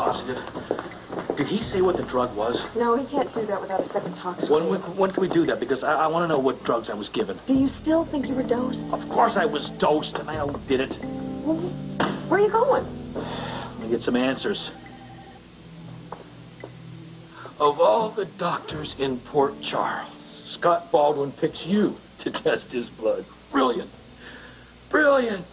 positive. Did he say what the drug was? No, he can't do that without a second talk. When can we do that? Because I want to know what drugs I was given. Do you still think you were dosed? Of course I was dosed, and I know who did it. Well, where are you going? Let me get some answers. Of all the doctors in Port Charles, Scott Baldwin picks you to test his blood. Brilliant. Brilliant.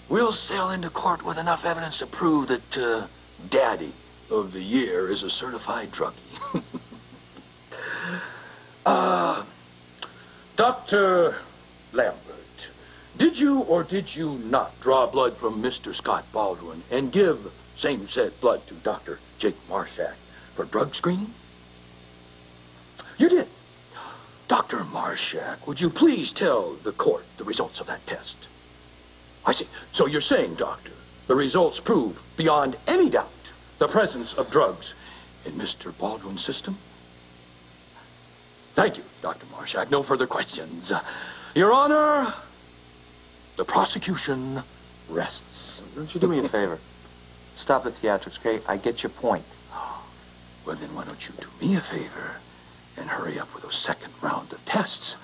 We'll sail into court with enough evidence to prove that Daddy of the Year is a certified druggie. Dr. Lambert, did you or did you not draw blood from Mr. Scott Baldwin and give same said blood to Dr. Jake Marshak for drug screening? You did. Dr. Marshak, would you please tell the court the results of that test? I see. So you're saying, Doctor, the results prove beyond any doubt the presence of drugs in Mr. Baldwin's system? Thank you, Dr. Marshak. No further questions. Your Honor, the prosecution rests. Don't you do me a favor? Stop the theatrics, okay? I get your point. Well, then why don't you do me a favor and hurry up with a second round of tests?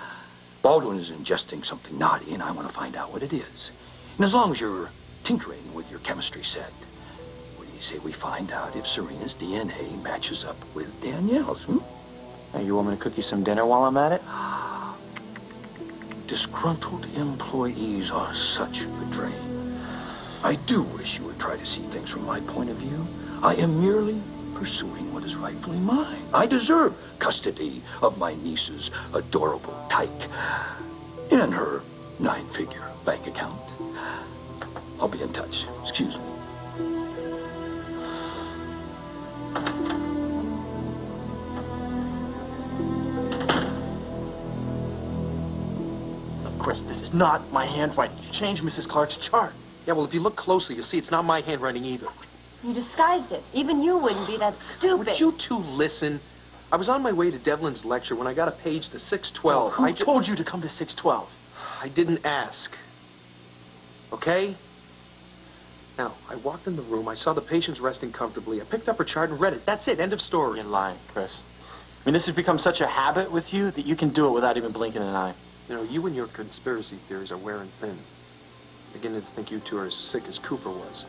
Baldwin is ingesting something naughty, and I want to find out what it is. And as long as you're tinkering with your chemistry set, what do you say we find out if Serena's DNA matches up with Danielle's, Hey, you want me to cook you some dinner while I'm at it? Disgruntled employees are such a drain. I do wish you would try to see things from my point of view. I am merely pursuing what is rightfully mine. I deserve custody of my niece's adorable tyke and her 9-figure bank account. I'll be in touch. Excuse me. Chris, this is not my handwriting. You changed Mrs. Clark's chart. Yeah, well, if you look closely, you'll see it's not my handwriting either. You disguised it. Even you wouldn't be that stupid. Would you two listen? I was on my way to Devlin's lecture when I got a page to 612. Who told you to come to 612? I didn't ask. Okay? Now, I walked in the room, I saw the patients resting comfortably, I picked up her chart and read it. That's it, end of story. You're lying, Chris. I mean, this has become such a habit with you that you can do it without even blinking an eye. You know, you and your conspiracy theories are wearing thin. I'm beginning to think you two are as sick as Cooper was.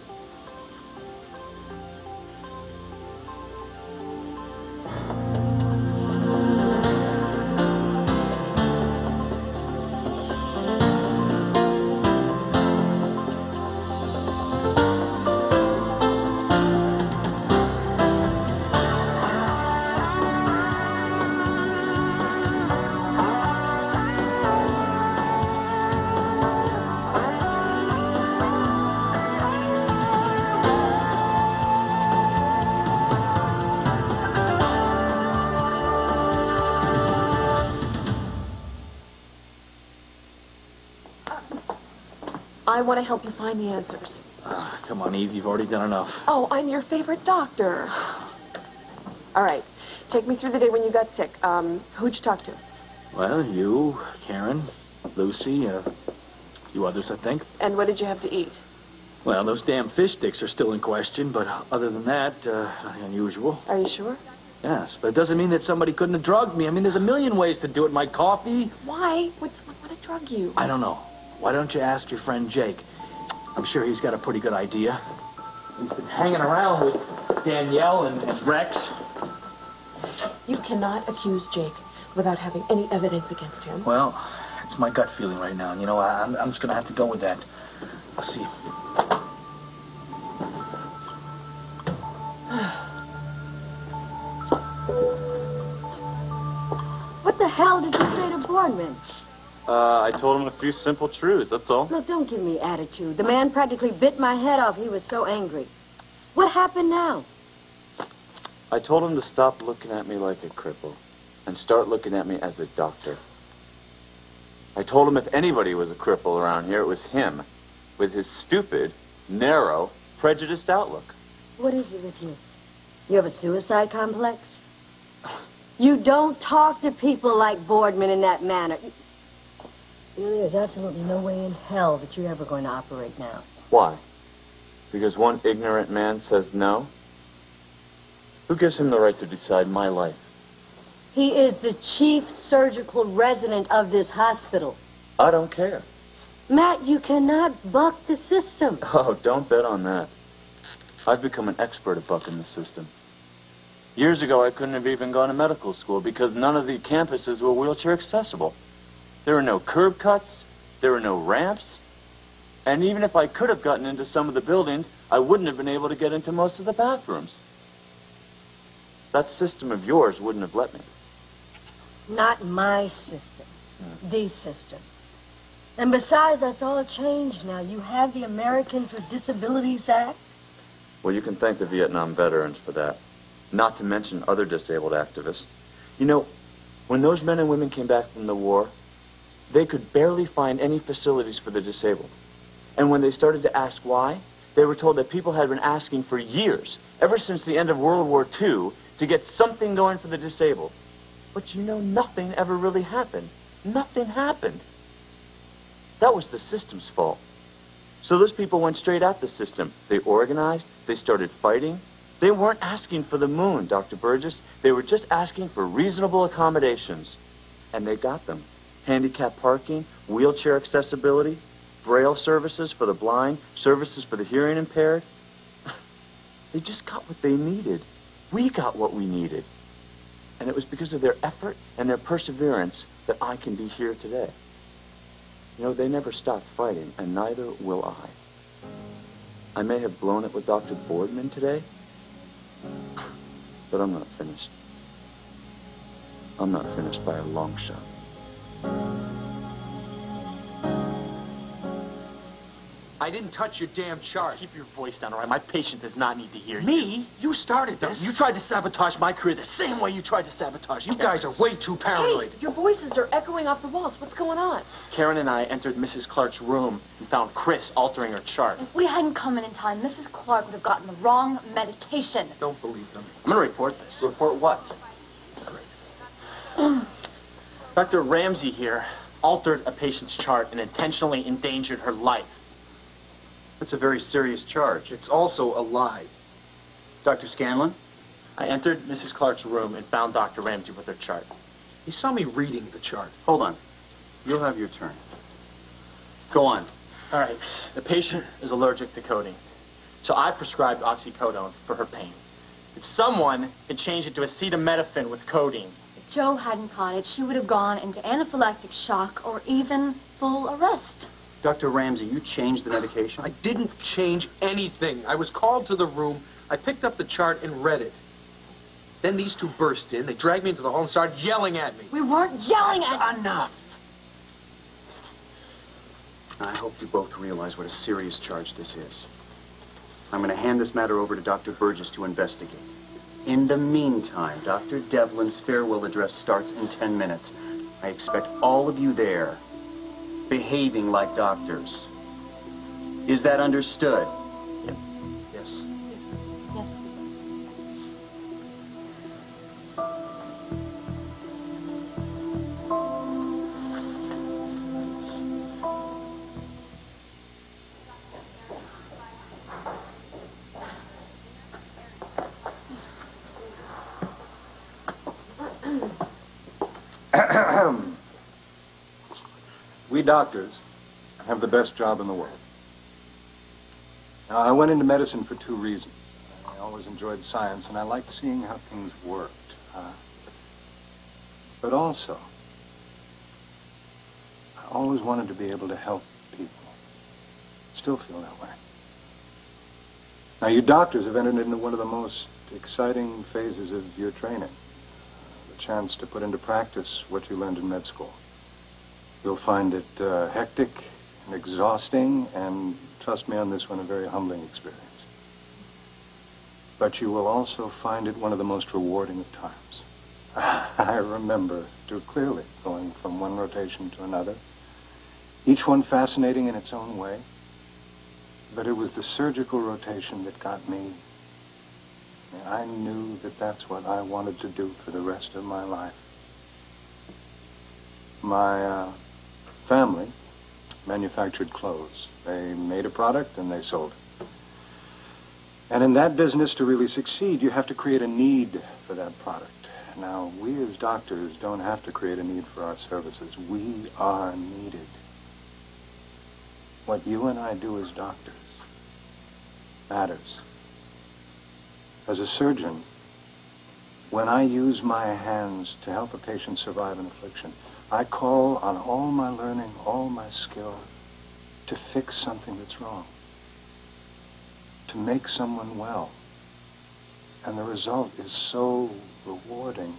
I want to help you find the answers. Come on, Eve. You've already done enough. Oh, I'm your favorite doctor. All right. Take me through the day when you got sick. Who'd you talk to? Well, you, Karen, Lucy, you others, I think. And what did you have to eat? Well, those damn fish sticks are still in question, but other than that, nothing unusual. Are you sure? Yes, but it doesn't mean that somebody couldn't have drugged me. I mean, there's a million ways to do it. My coffee. Why? What would have drug you? I don't know. Why don't you ask your friend Jake? I'm sure he's got a pretty good idea. He's been hanging around with Danielle and Rex. You cannot accuse Jake without having any evidence against him. Well, it's my gut feeling right now. You know, I'm just going to have to go with that. I'll see. What the hell did you say to Boardman? I told him a few simple truths, that's all. No, don't give me attitude. The man practically bit my head off. He was so angry. What happened now? I told him to stop looking at me like a cripple and start looking at me as a doctor. I told him if anybody was a cripple around here, it was him, with his stupid, narrow, prejudiced outlook. What is it with you? You have a suicide complex? You don't talk to people like Boardman in that manner. You know, there's absolutely no way in hell that you're ever going to operate now. Why? Because one ignorant man says no? Who gives him the right to decide my life? He is the chief surgical resident of this hospital. I don't care. Matt, you cannot buck the system. Oh, don't bet on that. I've become an expert at bucking the system. Years ago, I couldn't have even gone to medical school because none of the campuses were wheelchair accessible. There were no curb cuts, there were no ramps, and even if I could have gotten into some of the buildings, I wouldn't have been able to get into most of the bathrooms. That system of yours wouldn't have let me. Not my system. The system. And besides, that's all changed now. You have the Americans with Disabilities Act. Well, you can thank the Vietnam veterans for that. Not to mention other disabled activists. You know, when those men and women came back from the war, they could barely find any facilities for the disabled. And when they started to ask why, they were told that people had been asking for years, ever since the end of World War II, to get something going for the disabled. But you know, nothing ever really happened. Nothing happened. That was the system's fault. So those people went straight at the system. They organized, they started fighting. They weren't asking for the moon, Dr. Burgess. They were just asking for reasonable accommodations. And they got them. Handicap parking, wheelchair accessibility, braille services for the blind, services for the hearing impaired. They just got what they needed. We got what we needed. And it was because of their effort and their perseverance that I can be here today. You know, they never stopped fighting, and neither will I. I may have blown it with Dr. Boardman today, but I'm not finished. I'm not finished by a long shot. I didn't touch your damn chart. Keep your voice down, all right? My patient does not need to hear you. Me? You started this. You tried to sabotage my career the same way you tried to sabotage You guys are way too paranoid. Hey, your voices are echoing off the walls. What's going on? Karen and I entered Mrs. Clark's room and found Chris altering her chart. If we hadn't come in time, Mrs. Clark would have gotten the wrong medication. Don't believe them. I'm going to report this. Report what? Dr. Ramsey here altered a patient's chart and intentionally endangered her life. That's a very serious charge. It's also a lie. Dr. Scanlon? I entered Mrs. Clark's room and found Dr. Ramsey with her chart. He saw me reading the chart. Hold on. You'll have your turn. Go on. All right, the patient is allergic to codeine. So I prescribed oxycodone for her pain. If someone had changed it to acetaminophen with codeine. If Joe hadn't caught it, she would have gone into anaphylactic shock or even full arrest. Dr. Ramsey, you changed the medication? I didn't change anything. I was called to the room. I picked up the chart and read it. Then these two burst in. They dragged me into the hall and started yelling at me. We weren't yelling at... Enough. I hope you both realize what a serious charge this is. I'm going to hand this matter over to Dr. Burgess to investigate. In the meantime, Dr. Devlin's farewell address starts in 10 minutes. I expect all of you there behaving like doctors. Is that understood? Yes. Yes. We doctors have the best job in the world. Now, I went into medicine for two reasons. I always enjoyed science, and I liked seeing how things worked. But also, I always wanted to be able to help people. Still feel that way. Now, you doctors have entered into one of the most exciting phases of your training. The chance to put into practice what you learned in med school. You'll find it hectic and exhausting, and trust me on this one, a very humbling experience. But you will also find it one of the most rewarding of times. I remember too clearly going from one rotation to another, each one fascinating in its own way. But it was the surgical rotation that got me. I knew that that's what I wanted to do for the rest of my life. My family manufactured clothes. They made a product and they sold it. And in that business, to really succeed, you have to create a need for that product. Now, we as doctors don't have to create a need for our services. We are needed. What you and I do as doctors matters. As a surgeon, when I use my hands to help a patient survive an affliction, I call on all my learning, all my skill, to fix something that's wrong, to make someone well. And the result is so rewarding,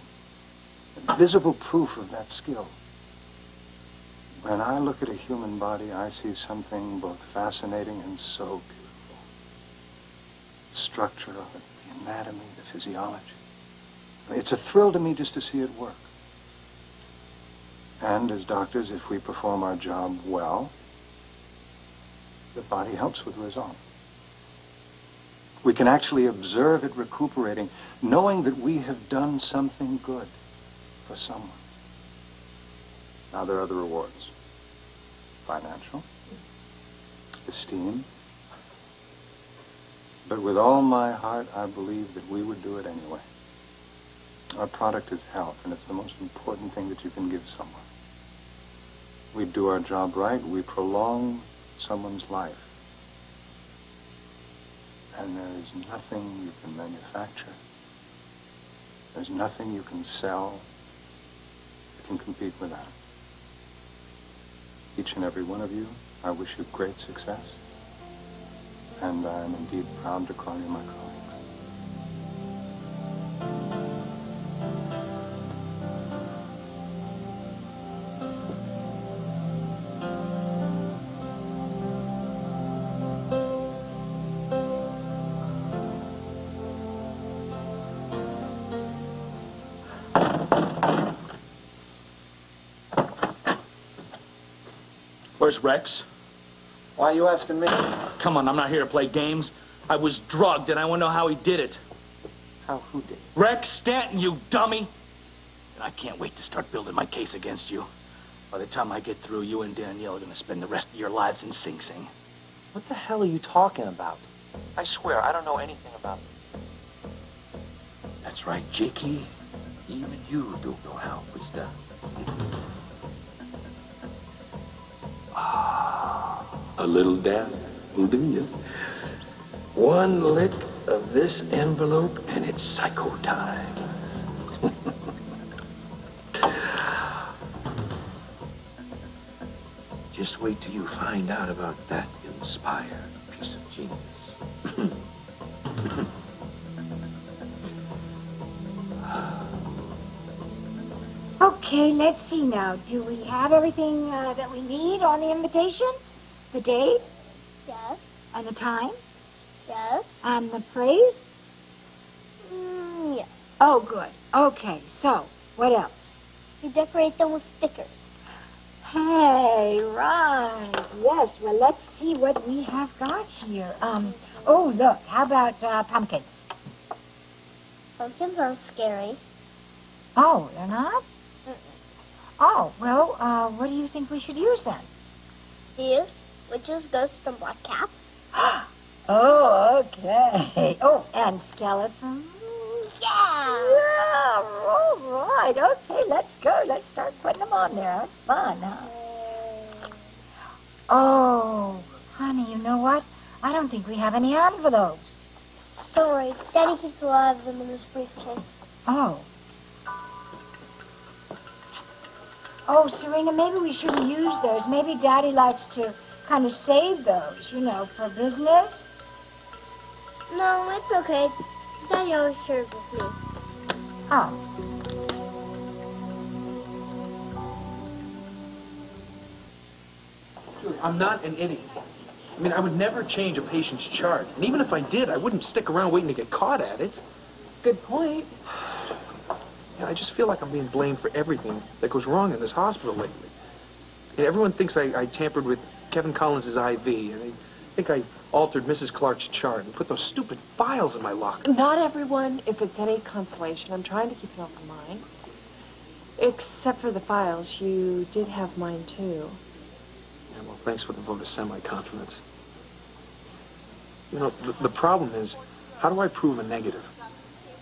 visible proof of that skill. When I look at a human body, I see something both fascinating and so beautiful. The structure of it, the anatomy, the physiology. It's a thrill to me just to see it work. And as doctors, if we perform our job well, the body helps with the result. We can actually observe it recuperating, knowing that we have done something good for someone. Now there are the rewards. Financial, esteem. But with all my heart, I believe that we would do it anyway. Our product is health, and it's the most important thing that you can give someone. We do our job right, we prolong someone's life. And there is nothing you can manufacture. There's nothing you can sell that can compete with that. Each and every one of you, I wish you great success. And I am indeed proud to call you my colleagues. Where's Rex? Why are you asking me? Come on, I'm not here to play games. I was drugged, and I want to know how he did it. How? Who did? Rex Stanton, you dummy! And I can't wait to start building my case against you. By the time I get through, you and Danielle are going to spend the rest of your lives in Sing Sing. What the hell are you talking about? I swear, I don't know anything about it. That's right, Jakey. Even you don't know how it was done. A little dab will do you. One lick of this envelope and it's psycho time. Just wait till you find out about that inspired piece of genius. Okay, let's see now. Do we have everything that we need on the invitation? The date? Yes. And the time? Yes. And the place? Yes. Oh, good. Okay, so, what else? We decorate them with stickers. Hey, right. Yes, well, let's see what we have got here. Oh, look, how about pumpkins? Pumpkins aren't scary. Oh, they're not? Oh, well, what do you think we should use then? Thieves, witches, ghosts, and black cats. Oh, okay. Oh, and skeletons? Yeah! Yeah, all right. Okay, let's go. Let's start putting them on there. That's fun, huh? Oh, honey, you know what? I don't think we have any envelopes. Don't worry. Daddy keeps a lot of them in his briefcase. Oh. Oh, Serena, maybe we shouldn't use those. Maybe Daddy likes to kind of save those, you know, for business. No, it's okay. Daddy always shares with me. Oh. Dude, I'm not an idiot. I mean, I would never change a patient's chart. And even if I did, I wouldn't stick around waiting to get caught at it. Good point. Yeah, I just feel like I'm being blamed for everything that goes wrong in this hospital lately. And everyone thinks I tampered with Kevin Collins' IV, and they think I altered Mrs. Clark's chart and put those stupid files in my locker. Not everyone, if it's any consolation. I'm trying to keep an open mind. Except for the files. You did have mine, too. Yeah, well, thanks for the vote of semi-confidence. You know, the problem is, How do I prove a negative?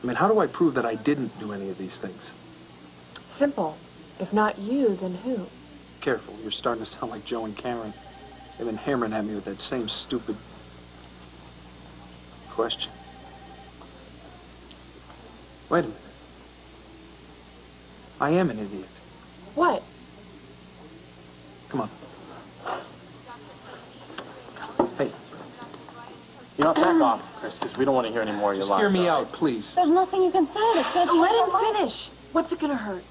I mean, how do I prove that I didn't do any of these things? Simple. If not you, then who? Careful, you're starting to sound like Joe and Karen. They've been hammering at me with that same stupid question. Wait a minute. I am an idiot. What? Come on. Hey. You know, back off, Chris, because we don't want to hear any more of your lies. Hear me out, please. There's nothing you can say that can't you Let him finish. What's it gonna hurt?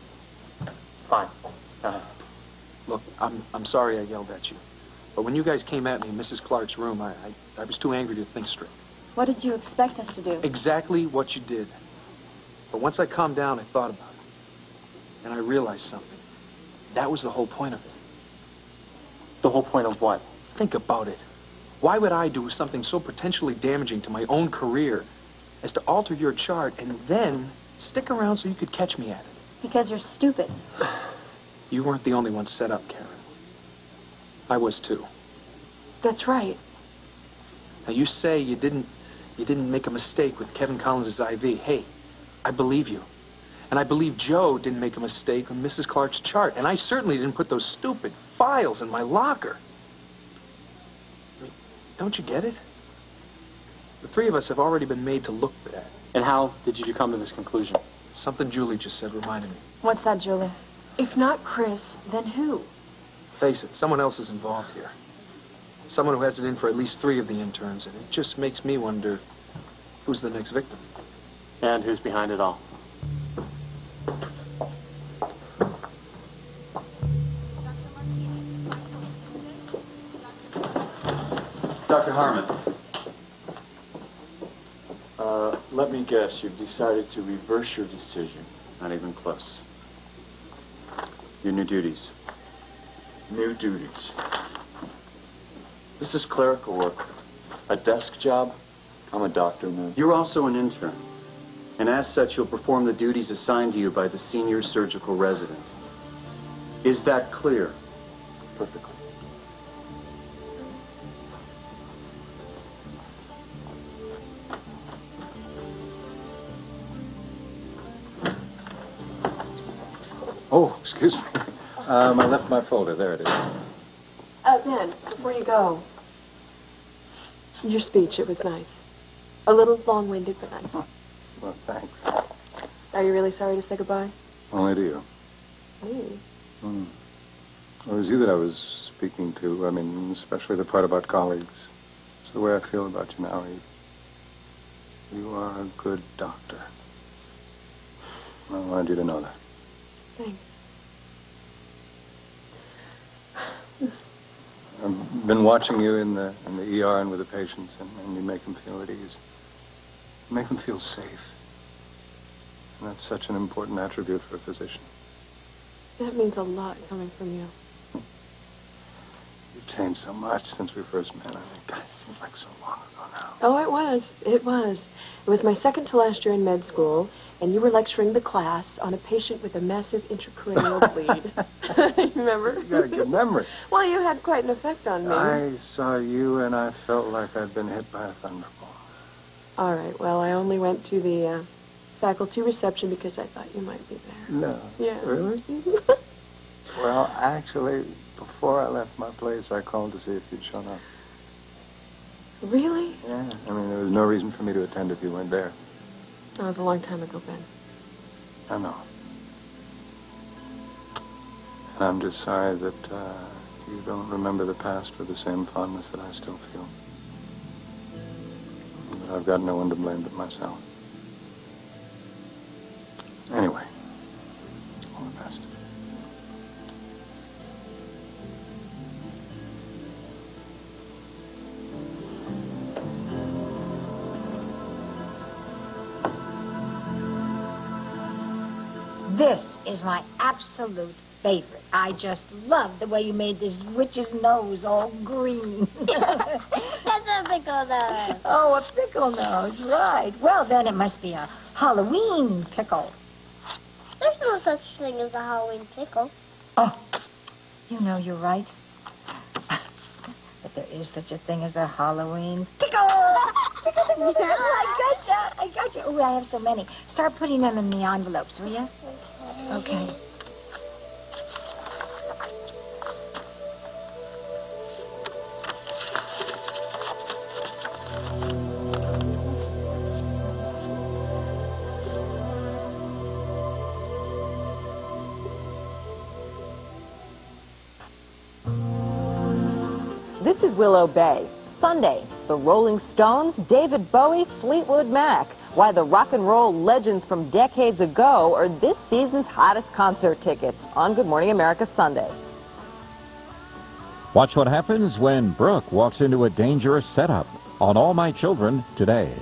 Fine. Go ahead. Look, I'm sorry I yelled at you. But when you guys came at me in Mrs. Clark's room, I was too angry to think straight. What did you expect us to do? Exactly what you did. But once I calmed down, I thought about it. And I realized something. That was the whole point of it. The whole point of what? Think about it. Why would I do something so potentially damaging to my own career as to alter your chart and then stick around so you could catch me at it? Because you're stupid. You weren't the only one set up, Karen. I was too. That's right. Now you say you didn't make a mistake with Kevin Collins' IV. Hey, I believe you. And I believe Joe didn't make a mistake with Mrs. Clark's chart. And I certainly didn't put those stupid files in my locker. I mean, don't you get it? The three of us have already been made to look bad. And how did you come to this conclusion? Something Julie just said reminded me. What's that, Julie? If not Chris, then who? Face it, someone else is involved here. Someone who has it in for at least 3 of the interns, and it just makes me wonder who's the next victim. And who's behind it all? Dr. Harmon. Let me guess, you've decided to reverse your decision. Not even close. Your new duties. New duties. This is clerical work. A desk job? I'm a doctor, man. You're also an intern. And as such, you'll perform the duties assigned to you by the senior surgical resident. Is that clear? Perfectly. Oh, excuse me. I left my folder. There it is. Ben, before you go, your speech, it was nice. A little long-winded, but nice. Well, thanks. Are you really sorry to say goodbye? Only to you. Me? Well, it was you that I was speaking to. I mean, especially the part about colleagues. It's the way I feel about you now, Eve. You are a good doctor. I wanted you to know that. Thanks. I've been watching you in the ER and with the patients, and you make them feel at ease. You make them feel safe. And that's such an important attribute for a physician. That means a lot coming from you. You've changed so much since we first met. I think it seems like so long ago now. Oh, it was. It was. It was my second to last year in med school, and you were lecturing the class on a patient with a massive intracranial bleed. Remember? You got a good memory. Well, you had quite an effect on me. I saw you, and I felt like I'd been hit by a thunderbolt. All right. Well, I only went to the faculty reception because I thought you might be there. No. Yeah. Really? Well, actually, before I left my place, I called to see if you'd shown up. Really? Yeah. I mean, there was no reason for me to attend if you weren't there. That was a long time ago, Ben. I know. And I'm just sorry that you don't remember the past with the same fondness that I still feel. But I've got no one to blame but myself. Anyway, all the best. This is my absolute favorite. I just love the way you made this witch's nose all green. That's a pickle nose. Oh, a pickle nose, right. Well, then it must be a Halloween pickle. There's no such thing as a Halloween pickle. Oh, you know you're right. But there is such a thing as a Halloween pickle. I got Oh, I have so many. Start putting them in the envelopes, will you? Okay. This is Willow Bay. Sunday, the Rolling Stones, David Bowie, Fleetwood Mac. Why the rock and roll legends from decades ago are this season's hottest concert tickets on Good Morning America Sunday. Watch what happens when Brooke walks into a dangerous setup on All My Children today.